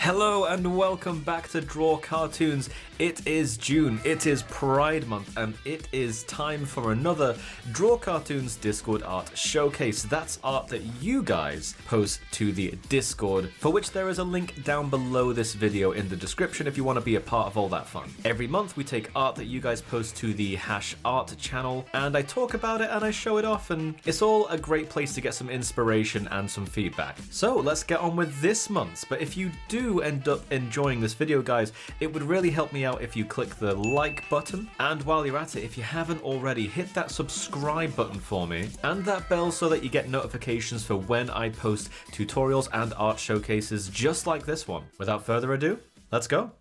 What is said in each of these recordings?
Hello and welcome back to Draw Cartoons. It is June, it is Pride Month, and it is time for another Draw Cartoons Discord art showcase. That's art that you guys post to the Discord, for which there is a link down below this video in the description if you want to be a part of all that fun. Every month we take art that you guys post to the #art channel, and I talk about it and I show it off, and it's all a great place to get some inspiration and some feedback. So let's get on with this month's, but if you do end up enjoying this video, guys, it would really help me out if you click the like button, and while you're at it, if you haven't already, hit that subscribe button for me and that bell so that you get notifications for when I post tutorials and art showcases just like this one. Without further ado, let's go.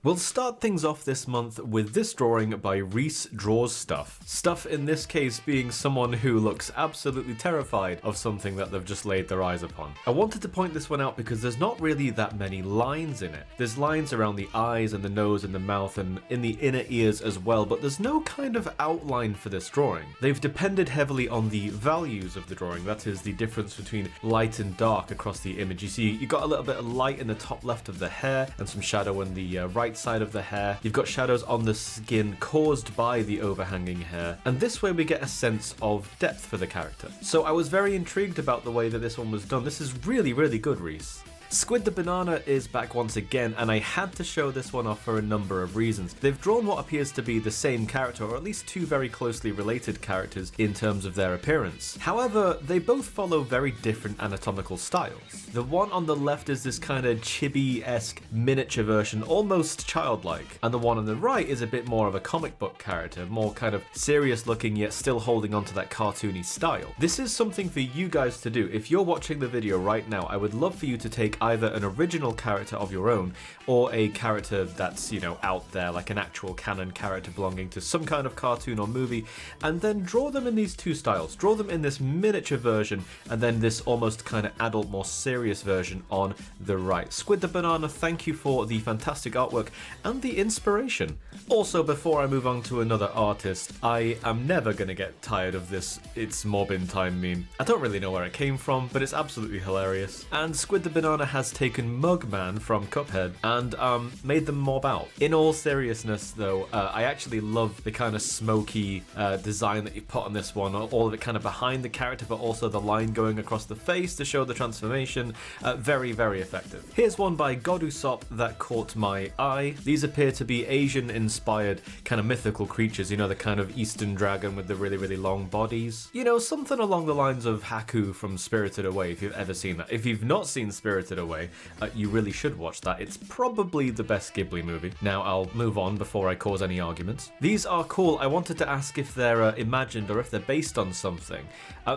We'll start things off this month with this drawing by Rhysdraws stuff. Stuff in this case being someone who looks absolutely terrified of something that they've just laid their eyes upon. I wanted to point this one out because there's not really that many lines in it. There's lines around the eyes and the nose and the mouth and in the inner ears as well, but there's no kind of outline for this drawing. They've depended heavily on the values of the drawing, that is the difference between light and dark across the image. You see, you've got a little bit of light in the top left of the hair and some shadow in the right side of the hair. You've got shadows on the skin caused by the overhanging hair, and this way we get a sense of depth for the character. So I was very intrigued about the way that this one was done. This is really good, Rhys. Squid the Banana is back once again, and I had to show this one off for a number of reasons. They've drawn what appears to be the same character, or at least two very closely related characters in terms of their appearance. However, they both follow very different anatomical styles. The one on the left is this kind of chibi-esque miniature version, almost childlike, and the one on the right is a bit more of a comic book character, more kind of serious looking yet still holding on to that cartoony style. This is something for you guys to do. If you're watching the video right now, I would love for you to take either an original character of your own or a character that's, you know, out there, like an actual canon character belonging to some kind of cartoon or movie, and then draw them in these two styles. Draw them in this miniature version and then this almost kind of adult, more serious version on the right. Squid the Banana, thank you for the fantastic artwork and the inspiration. Also, before I move on to another artist, I am never going to get tired of this "It's Mobbing Time" meme. I don't really know where it came from, but it's absolutely hilarious. And Squid the Banana has taken Mugman from Cuphead and made them mob out. In all seriousness though, I actually love the kind of smoky design that you've put on this one, all of it kind of behind the character, but also the line going across the face to show the transformation. Very effective. Here's one by Godusop that caught my eye. These appear to be Asian inspired kind of mythical creatures, you know, the kind of Eastern dragon with the really long bodies. You know, something along the lines of Haku from Spirited Away, if you've ever seen that. If you've not seen Spirited Away, you really should watch that. It's probably the best Ghibli movie. Now I'll move on before I cause any arguments. These are cool. I wanted to ask if they're imagined or if they're based on something.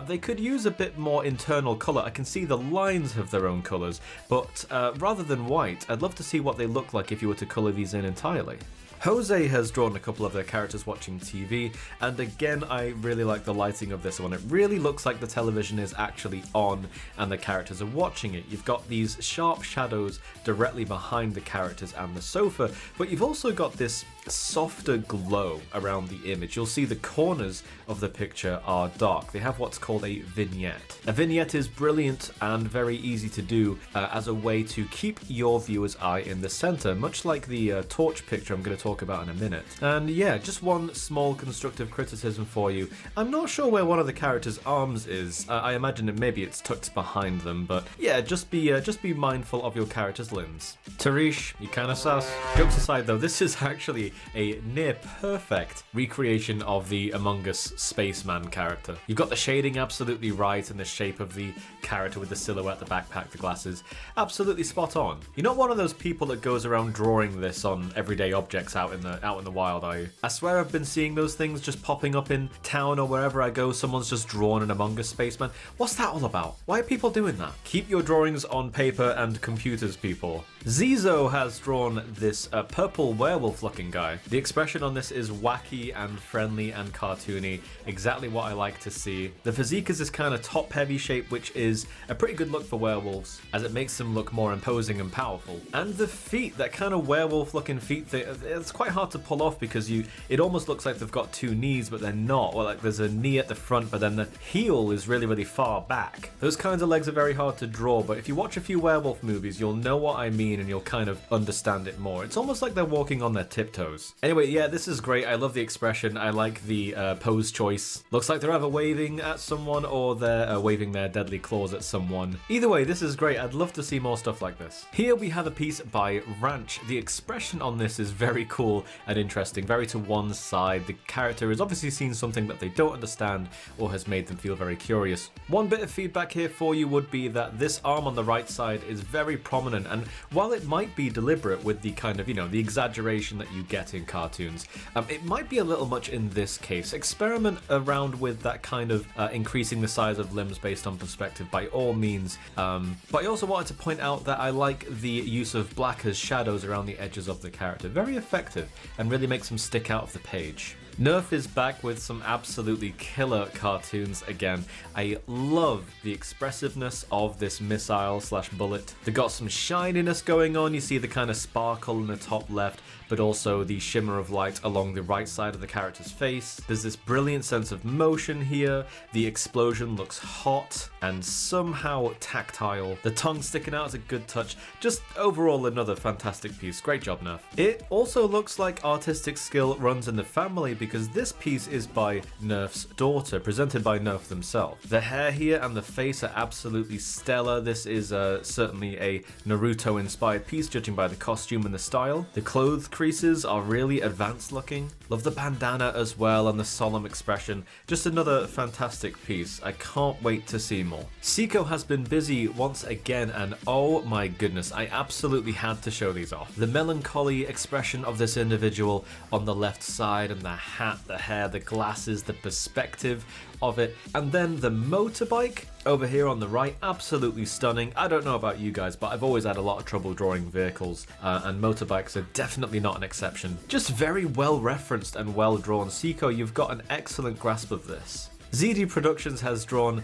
They could use a bit more internal colour. I can see the lines have their own colours, but rather than white, I'd love to see what they look like if you were to colour these in entirely. Jose has drawn a couple of their characters watching TV, and again I really like the lighting of this one. It really looks like the television is actually on and the characters are watching it. You've got these sharp shadows directly behind the characters and the sofa, but you've also got this softer glow around the image. You'll see the corners of the picture are dark. They have what's called a vignette. A vignette is brilliant and very easy to do as a way to keep your viewer's eye in the center, much like the torch picture I'm going to talk about in a minute. And yeah, just one small constructive criticism for you. I'm not sure where one of the characters' arms is. I imagine that maybe it's tucked behind them, but yeah, just be mindful of your character's limbs. Teresh, you kinda sus. Jokes aside though, this is actually a near perfect recreation of the Among Us spaceman character. You've got the shading absolutely right and the shape of the character with the silhouette, the backpack, the glasses, absolutely spot on. You're not one of those people that goes around drawing this on everyday objects out in the wild, are you? I swear I've been seeing those things just popping up in town or wherever I go. Someone's just drawn an Among Us spaceman. What's that all about? Why are people doing that? Keep your drawings on paper and computers, people. Zizo has drawn this purple werewolf looking guy. guy. The expression on this is wacky and friendly and cartoony, exactly what I like to see. The physique is this kind of top-heavy shape, which is a pretty good look for werewolves, as it makes them look more imposing and powerful. And the feet, that kind of werewolf-looking feet thing, it's quite hard to pull off because it almost looks like they've got two knees, but they're not. Well, like there's a knee at the front, but then the heel is really, really far back. Those kinds of legs are very hard to draw, but if you watch a few werewolf movies, you'll know what I mean and you'll kind of understand it more. It's almost like they're walking on their tiptoes. Anyway, yeah, this is great. I love the expression. I like the pose choice. Looks like they're either waving at someone or they're waving their deadly claws at someone. Either way, this is great. I'd love to see more stuff like this. Here we have a piece by Ranch. The expression on this is very cool and interesting, very to one side. The character has obviously seen something that they don't understand or has made them feel very curious. One bit of feedback here for you would be that this arm on the right side is very prominent, and while it might be deliberate with the kind of, the exaggeration that you get in cartoons, it might be a little much in this case. Experiment around with that kind of increasing the size of limbs based on perspective by all means, but I also wanted to point out that I like the use of black as shadows around the edges of the character. Very effective and really makes them stick out of the page. Nerf is back with some absolutely killer cartoons again. I love the expressiveness of this missile slash bullet. They got some shininess going on. You see the kind of sparkle in the top left, but also the shimmer of light along the right side of the character's face. There's this brilliant sense of motion here. The explosion looks hot and somehow tactile. The tongue sticking out is a good touch. Just overall another fantastic piece. Great job, Nerf. It also looks like artistic skill runs in the family because this piece is by Nerf's Daughter, presented by Nerf themselves. The hair here and the face are absolutely stellar. This is certainly a Naruto-inspired piece, judging by the costume and the style. The clothes creases are really advanced looking. Love the bandana as well and the solemn expression. Just another fantastic piece. I can't wait to see more. Seco has been busy once again, and oh my goodness, I absolutely had to show these off. The melancholy expression of this individual on the left side, and the hat, the hair, the glasses, the perspective of it, and then the motorbike over here on the right, absolutely stunning. I don't know about you guys, but I've always had a lot of trouble drawing vehicles, and motorbikes are definitely not an exception. Just very well referenced and well drawn. Seco, you've got an excellent grasp of this. ZD Productions has drawn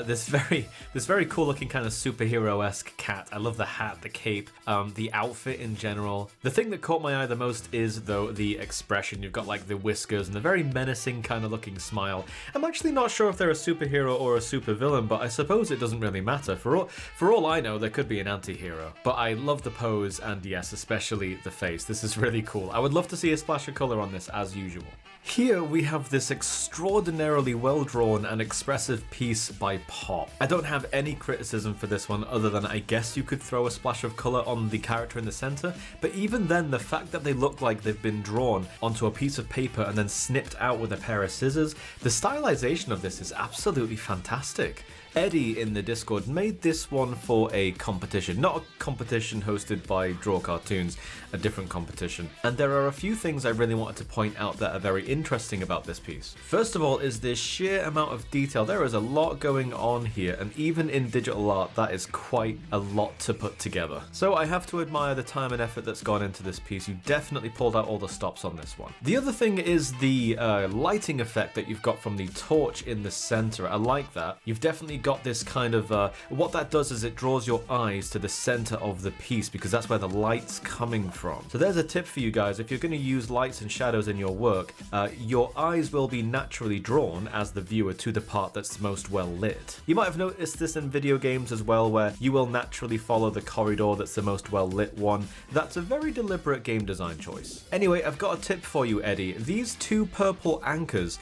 this very cool looking kind of superhero-esque cat. I love the hat, the cape, the outfit in general. The thing that caught my eye the most is, though, the expression. You've got like the whiskers and the very menacing kind of looking smile. I'm actually not sure if they're a superhero or a supervillain, but I suppose it doesn't really matter. For all I know, there could be an anti-hero. But I love the pose, and yes, especially the face. This is really cool. I would love to see a splash of color on this as usual. Here we have this extraordinarily well-drawn and expressive piece by Pop. I don't have any criticism for this one other than I guess you could throw a splash of color on the character in the center, but even then, the fact that they look like they've been drawn onto a piece of paper and then snipped out with a pair of scissors, the stylization of this is absolutely fantastic. Eddie in the Discord made this one for a competition, not a competition hosted by Draw Cartoons, a different competition. And there are a few things I really wanted to point out that are very interesting about this piece. First of all is this sheer amount of detail. There is a lot going on here, and even in digital art, that is quite a lot to put together. So I have to admire the time and effort that's gone into this piece. You definitely pulled out all the stops on this one. The other thing is the lighting effect that you've got from the torch in the center. I like that. You've definitely got this kind of what that does is it draws your eyes to the center of the piece, because that's where the light's coming from. So there's a tip for you guys. If you're going to use lights and shadows in your work, your eyes will be naturally drawn as the viewer to the part that's most well lit. You might have noticed this in video games as well, where you will naturally follow the corridor that's the most well lit one. That's a very deliberate game design choice. Anyway, I've got a tip for you, Eddie. These two purple anchors,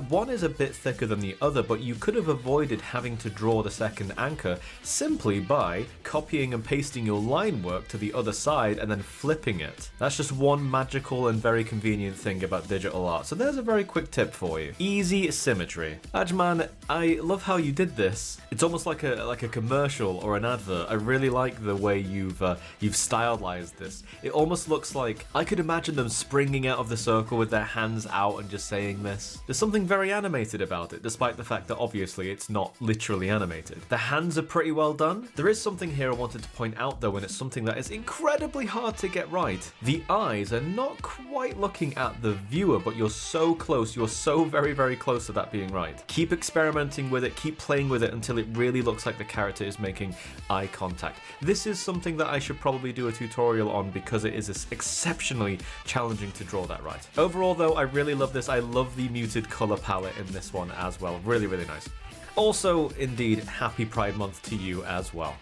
one is a bit thicker than the other, but you could have avoided having to draw the second anchor simply by copying and pasting your line work to the other side and then flipping it. That's just one magical and very convenient thing about digital art. So there's a very quick tip for you. Easy symmetry. Ajman, I love how you did this. It's almost like a commercial or an advert. I really like the way you've stylized this. It almost looks like I could imagine them springing out of the circle with their hands out and just saying this. There's something very animated about it, despite the fact that obviously it's not literally naturally animated. The hands are pretty well done. There is something here I wanted to point out though, and it's something that is incredibly hard to get right. The eyes are not quite looking at the viewer, but you're so close. You're so very, very close to that being right. Keep experimenting with it, keep playing with it until it really looks like the character is making eye contact. This is something that I should probably do a tutorial on because it is exceptionally challenging to draw that right. Overall though, I really love this. I love the muted color palette in this one as well. Really, really nice. Also, indeed, happy Pride Month to you as well.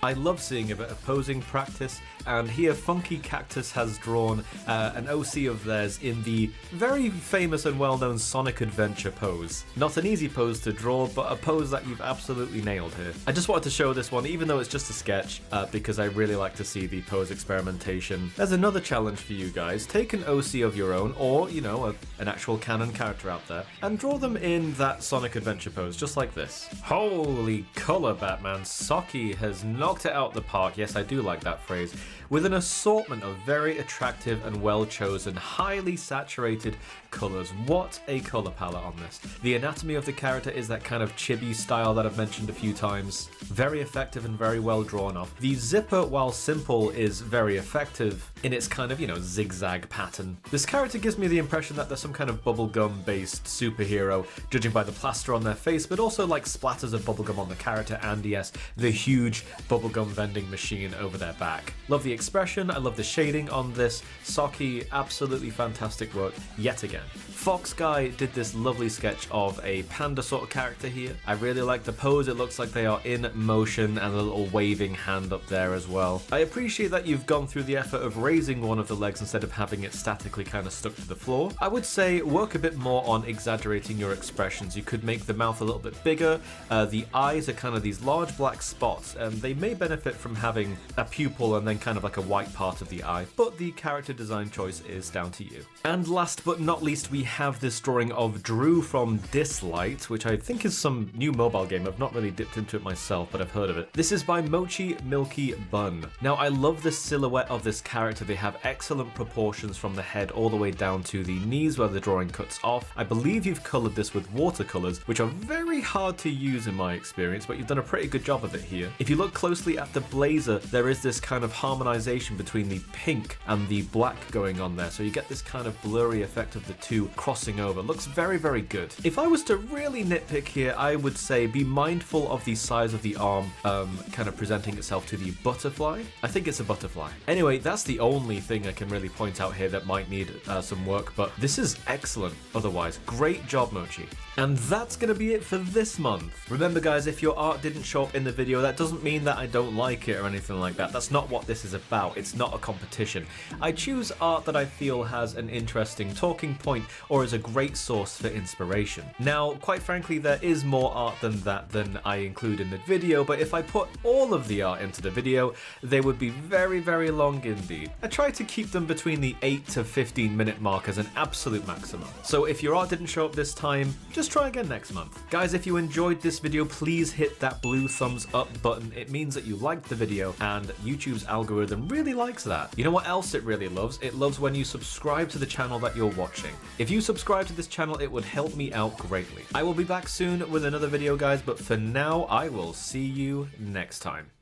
I love seeing a bit of posing practice, and here Funky Cactus has drawn an OC of theirs in the very famous and well-known Sonic Adventure pose. Not an easy pose to draw, but a pose that you've absolutely nailed here. I just wanted to show this one, even though it's just a sketch, because I really like to see the pose experimentation. There's another challenge for you guys. Take an OC of your own, or, you know, an actual canon character out there, and draw them in that Sonic Adventure pose, just like this. Holy color, Batman. Saki has knocked it out the park. Yes, I do like that phrase. With an assortment of very attractive and well-chosen, highly saturated colors. What a color palette on this. The anatomy of the character is that kind of chibi style that I've mentioned a few times. Very effective and very well drawn off. The zipper, while simple, is very effective in its kind of, you know, zigzag pattern. This character gives me the impression that they're some kind of bubblegum based superhero, judging by the plaster on their face, but also like splatters of bubblegum on the character, and yes, the huge bubblegum vending machine over their back. Love the expression, I love the shading on this. Saki, absolutely fantastic work yet again. Fox Guy did this lovely sketch of a panda sort of character here. I really like the pose. It looks like they are in motion, and a little waving hand up there as well. I appreciate that you've gone through the effort of raising one of the legs instead of having it statically kind of stuck to the floor. I would say work a bit more on exaggerating your expressions. You could make the mouth a little bit bigger. The eyes are kind of these large black spots, and they may benefit from having a pupil and then kind of like a white part of the eye, but the character design choice is down to you. And last but not least, we have this drawing of Drew from Dislight, which I think is some new mobile game. I've not really dipped into it myself, but I've heard of it. This is by Mochi Milky Bun. Now, I love the silhouette of this character. They have excellent proportions from the head all the way down to the knees where the drawing cuts off. I believe you've colored this with watercolors, which are very hard to use in my experience, but you've done a pretty good job of it here. If you look closely at the blazer, there is this kind of harmonization between the pink and the black going on there, so you get this kind of blurry effect of the two crossing over. Looks very, very good. If I was to really nitpick here, I would say be mindful of the size of the arm kind of presenting itself to the butterfly. I think it's a butterfly. Anyway, that's the only thing I can really point out here that might need some work, but this is excellent otherwise. Great job, Mochi. And that's going to be it for this month. Remember guys, if your art didn't show up in the video, that doesn't mean that I don't like it or anything like that. That's not what this is about. It's not a competition. I choose art that I feel has an interesting talking point or is a great source for inspiration. Now, quite frankly, there is more art than that than I include in the video, but if I put all of the art into the video, they would be very, very long indeed. I try to keep them between the 8 to 15 minute mark as an absolute maximum. So if your art didn't show up this time, just try again next month. Guys, if you enjoyed this video, please hit that blue thumbs up button. It means that you liked the video, and YouTube's algorithm really likes that. You know what else it really loves? It loves when you subscribe to the channel that you're watching. If you subscribe to this channel, it would help me out greatly. I will be back soon with another video, guys, but for now, I will see you next time.